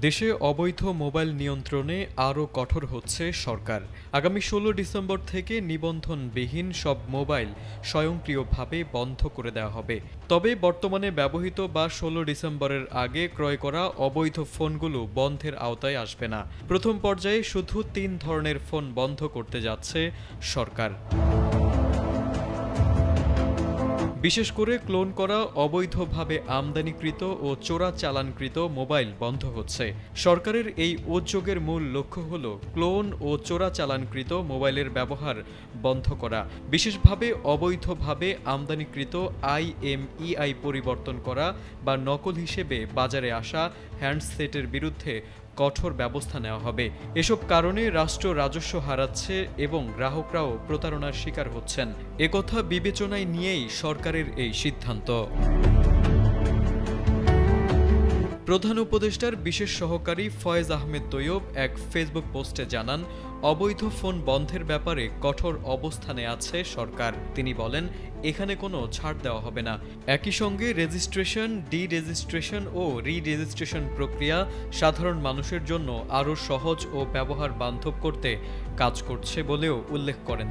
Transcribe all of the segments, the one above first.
দেশে অবৈধ মোবাইল নিয়ন্ত্রণে আরও কঠোর হচ্ছে সরকার। আগামী ১৬ ডিসেম্বর থেকে নিবন্ধনবিহীন সব মোবাইল স্বয়ংক্রিয়ভাবে বন্ধ করে দেওয়া হবে। তবে বর্তমানে ব্যবহৃত বা ১৬ ডিসেম্বরের আগে ক্রয় করা অবৈধ ফোনগুলো বন্ধের আওতায় আসবে না। প্রথম পর্যায়ে শুধু ৩ ধরনের ফোন বন্ধ করতে যাচ্ছে সরকার। বিশেষ করে ক্লোন করা, অবৈধভাবে আমদানিকৃত ও চোরাচালানকৃত মোবাইল বন্ধ হচ্ছে। সরকারের এই উদ্যোগের মূল লক্ষ্য হল ক্লোন ও চোরাচালানকৃত মোবাইলের ব্যবহার বন্ধ করা, বিশেষভাবে অবৈধভাবে আমদানিকৃত IMEI পরিবর্তন করা বা নকল হিসেবে বাজারে আসা হ্যান্ডসেটের বিরুদ্ধে কঠোর ব্যবস্থা নেওয়া হবে। এসব কারণে রাষ্ট্র রাজস্ব হারাচ্ছে এবং গ্রাহকরাও প্রতারণার শিকার হচ্ছেন। একথা বিবেচনায় নিয়েই সরকারের এই সিদ্ধান্ত। প্রধান উপদেষ্টার বিশেষ সহকারী ফয়েজ আহমেদ তৈয়ব এক ফেসবুক পোস্টে জানান, অবৈধ ফোন বন্ধের ব্যাপারে কঠোর অবস্থানে আছে সরকার। তিনি বলেন, এখানে কোনো ছাড় দেওয়া হবে না। একই সঙ্গে রেজিস্ট্রেশন, ডি-রেজিস্ট্রেশন ও রি-রেজিস্ট্রেশন প্রক্রিয়া সাধারণ মানুষের জন্য আরও সহজ ও ব্যবহার বান্ধব করতে কাজ করছে বলেও উল্লেখ করেন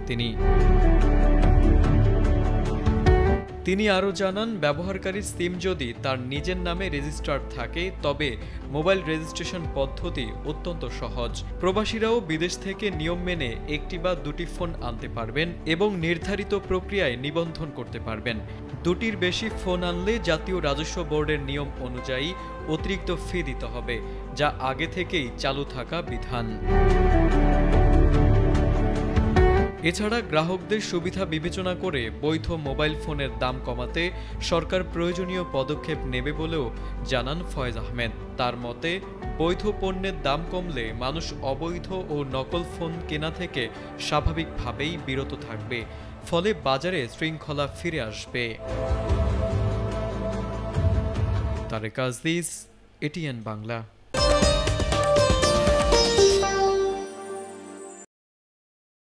তিনি আরও জানান, ব্যবহারকারীর সিম যদি তার নিজের নামে রেজিস্টার্ড থাকে তবে মোবাইল রেজিস্ট্রেশন পদ্ধতি অত্যন্ত সহজ। প্রবাসীরাও বিদেশ থেকে নিয়ম মেনে একটি বা দুটি ফোন আনতে পারবেন এবং নির্ধারিত প্রক্রিয়ায় নিবন্ধন করতে পারবেন। দুটির বেশি ফোন আনলে জাতীয় রাজস্ব বোর্ডের নিয়ম অনুযায়ী অতিরিক্ত ফি দিতে হবে, যা আগে থেকেই চালু থাকা বিধান। এছাড়া গ্রাহকদের সুবিধা বিবেচনা করে বৈধ মোবাইল ফোনের দাম কমাতে সরকার প্রয়োজনীয় পদক্ষেপ নেবে বলেও জানান ফয়েজ আহমেদ। তার মতে, বৈধ পণ্যের দাম কমলে মানুষ অবৈধ ও নকল ফোন কেনা থেকে স্বাভাবিকভাবেই বিরত থাকবে, ফলে বাজারে শৃঙ্খলা ফিরে আসবে। তারেক আজিজ, ATN বাংলা।